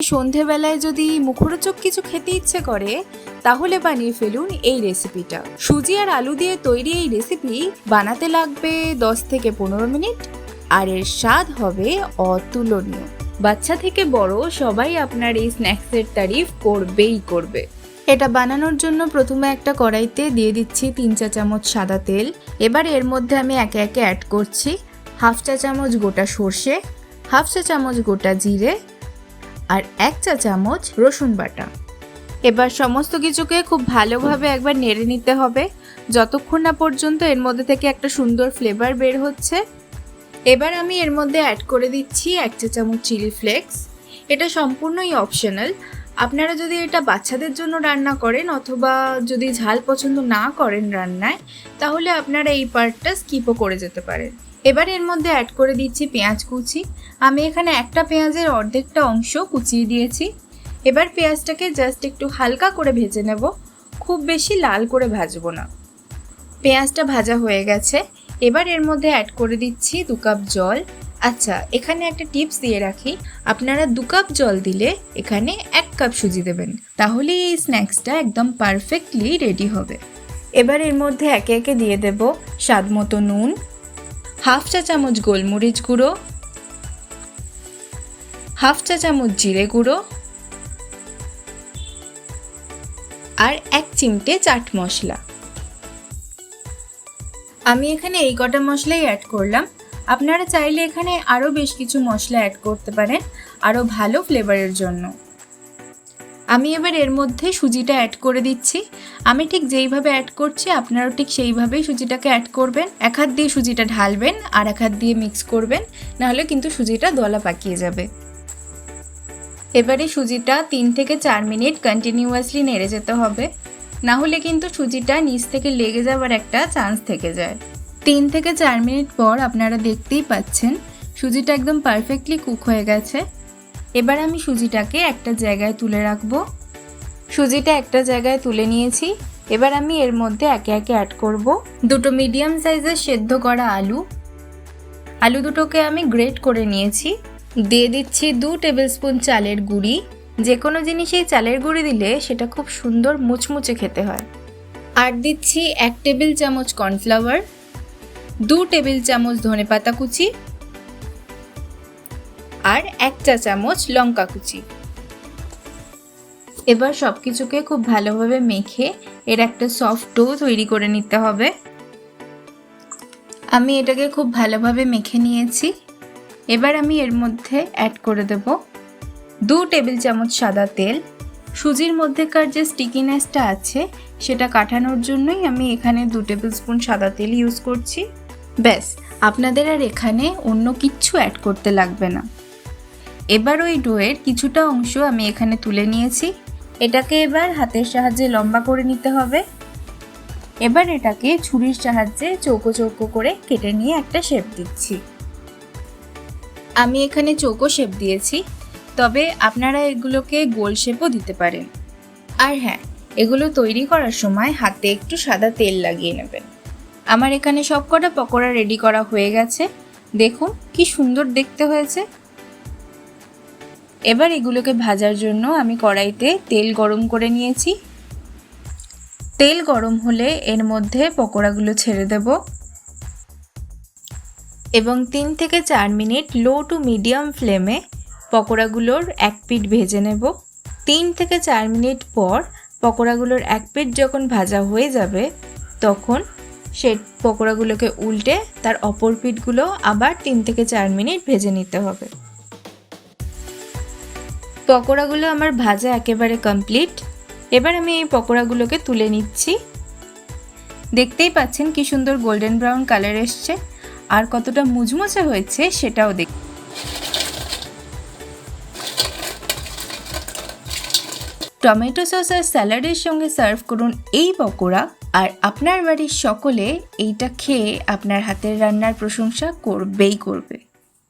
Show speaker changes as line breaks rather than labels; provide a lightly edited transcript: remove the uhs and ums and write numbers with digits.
সন্ধেবেলায় যদি মুখরোচক কিছু খেতে ইচ্ছে করে তাহলে বানিয়ে ফেলুন এই রেসিপিটা। সুজি আর আলু দিয়ে তৈরি এই রেসিপি বানাতে লাগবে 10 থেকে 15 মিনিট, আর এর স্বাদ হবে অতুলনীয়। বাচ্চা থেকে বড় সবাই আপনার এই স্ন্যাক্সের তারিফ করবেই করবে। এটা বানানোর জন্য প্রথমে একটা কড়াইতে দিয়ে দিচ্ছি 3 চা চামচ সাদা তেল। এবার এর মধ্যে আমি একে একে অ্যাড করছি হাফ চা চামচ গোটা সর্ষে, হাফ চা চামচ গোটা জিরে আর 1 চা চামচ রসুন বাটা। এবার সমস্ত কিছুকে খুব ভালোভাবে একবার নেড়ে নিতে হবে যতক্ষণ না পর্যন্ত এর মধ্যে থেকে একটা সুন্দর ফ্লেভার বের হচ্ছে। এবার আমি এর মধ্যে অ্যাড করে দিচ্ছি 1 চা চামচ চিলি ফ্লেক্স। এটা সম্পূর্ণই অপশনাল। আপনারা যদি এটা বাচ্চাদের জন্য রান্না করেন অথবা যদি ঝাল পছন্দ না করেন রান্নায়, তাহলে আপনারা এই পার্টটা স্কিপও করে যেতে পারেন। এবার এর মধ্যে অ্যাড করে দিচ্ছি পেঁয়াজ কুচি। আমি এখানে একটা পেঁয়াজের অর্ধেকটা অংশ কুচিয়ে দিয়েছি। এবার পেঁয়াজটাকে জাস্ট একটু হালকা করে ভেজে নেব, খুব বেশি লাল করে ভাজবো না। পেঁয়াজটা ভাজা হয়ে গেছে। এবার এর মধ্যে অ্যাড করে দিচ্ছি 2 কাপ জল। আচ্ছা, এখানে একটা টিপস দিয়ে রাখি, আপনারা 2 কাপ জল দিলে এখানে 1 কাপ সুজি দেবেন, তাহলে এই স্ন্যাক্সটা একদম পারফেক্টলি রেডি হবে। এবার এর মধ্যে একে একে দিয়ে দেব স্বাদ মতো নুন, হাফ চা চামচ গোলমরিচ গুঁড়ো, হাফ চা চামচ জিরে গুঁড়ো আর 1 চিমটে চাট মশলা। আমি এখানে এই কটা মশলাই অ্যাড করলাম। আপনারা চাইলে এখানে আরও বেশ কিছু মশলা অ্যাড করতে পারেন আরও ভালো ফ্লেভারের জন্য। আমি এবার এর মধ্যে সুজিটা অ্যাড করে দিচ্ছি। আমি ঠিক যেইভাবে অ্যাড করছি আপনারাও ঠিক সেইভাবেই সুজিটাকে অ্যাড করবেন। এক হাত দিয়ে সুজিটা ঢালবেন আর এক হাত দিয়ে মিক্স করবেন, নাহলে কিন্তু সুজিটা দলা পাকিয়ে যাবে। এবারে সুজিটা 3 থেকে 4 মিনিট কন্টিনিউয়াসলি নেড়ে যেতে হবে, না হলে কিন্তু সুজিটা নিচ থেকে লেগে যাওয়ার একটা চান্স থেকে যায়। 3 থেকে 4 মিনিট পর আপনারা দেখতেই পাচ্ছেন সুজিটা একদম পারফেক্টলি কুক হয়ে গেছে। এবার আমি সুজিটাকে একটা জায়গায় তুলে রাখবো। সুজিটা একটা জায়গায় তুলে নিয়েছি। এবার আমি এর মধ্যে একে একে অ্যাড করব 2 মিডিয়াম সাইজের সেদ্ধ করা আলু। আলু দুটোকে আমি গ্রেট করে নিয়েছি। দিয়ে দিচ্ছি 2 টেবিলস্পুন চালের গুঁড়ি। যে কোনো জিনিসেই চালের গুঁড়ি দিলে সেটা খুব সুন্দর মুচমুচে খেতে হয়। আর দিচ্ছি 1 টেবিল চামচ কর্নফ্লাওয়ার, 2 টেবিল চামচ ধনেপাতা কুচি আর 1 চা চামচ লঙ্কা কুচি। এবার সব কিছুকে খুব ভালোভাবে মেখে এর একটা সফট ডো তৈরি করে নিতে হবে। আমি এটাকে খুব ভালোভাবে মেখে নিয়েছি। এবার আমি এর মধ্যে অ্যাড করে দেব 2 টেবিল চামচ সাদা তেল। সুজির মধ্যেকার যে স্টিকিনেসটা আছে সেটা কাটানোর জন্যই আমি এখানে 2 টেবিল স্পুন সাদা তেল ইউজ করছি। ব্যাস, আপনাদের আর এখানে অন্য কিচ্ছু অ্যাড করতে লাগবে না। এবার ওই ডোয়ের কিছুটা অংশ আমি এখানে তুলে নিয়েছি। এটাকে এবার হাতের সাহায্যে লম্বা করে নিতে হবে। এবার এটাকে ছুরির সাহায্যে চৌকো চৌকো করে কেটে নিয়ে একটা শেপ দিচ্ছি। আমি এখানে চৌকো শেপ দিয়েছি, তবে আপনারা এগুলোকে গোল শেপও দিতে পারেন। আর হ্যাঁ, এগুলো তৈরি করার সময় হাতে একটু সাদা তেল লাগিয়ে নেবেন। আমার এখানে সবকটা পকোড়া রেডি করা হয়ে গেছে। দেখুন কি সুন্দর দেখতে হয়েছে। এবার এগুলোকে ভাজার জন্য আমি কড়াইতে তেল গরম করে নিয়েছি। তেল গরম হলে এর মধ্যে পকোড়াগুলো ছেড়ে দেব এবং 3 থেকে 4 মিনিট লো টু মিডিয়াম ফ্লেমে পকোড়াগুলোর এক পিঠ ভেজে নেব। 3 থেকে 4 মিনিট পর পকোড়াগুলোর এক পিঠ যখন ভাজা হয়ে যাবে তখন সে পকোড়াগুলোকে উল্টে তার অপর পিঠগুলো আবার 3 থেকে 4 মিনিট ভেজে নিতে হবে। পকোড়াগুলো আমার ভাজা একেবারে কমপ্লিট। এবার আমি এই পকোড়াগুলোকে তুলে নিচ্ছি। দেখতেই পাচ্ছেন কি সুন্দর গোল্ডেন ব্রাউন কালার এসছে আর কতটা মুচমুচে হয়েছে সেটাও দেখ। টমেটো সস আর স্যালাডের সঙ্গে সার্ভ করুন এই পকোড়া, আর আপনার বাড়ির সকলে এইটা খেয়ে আপনার হাতের রান্নার প্রশংসা করবেই করবে।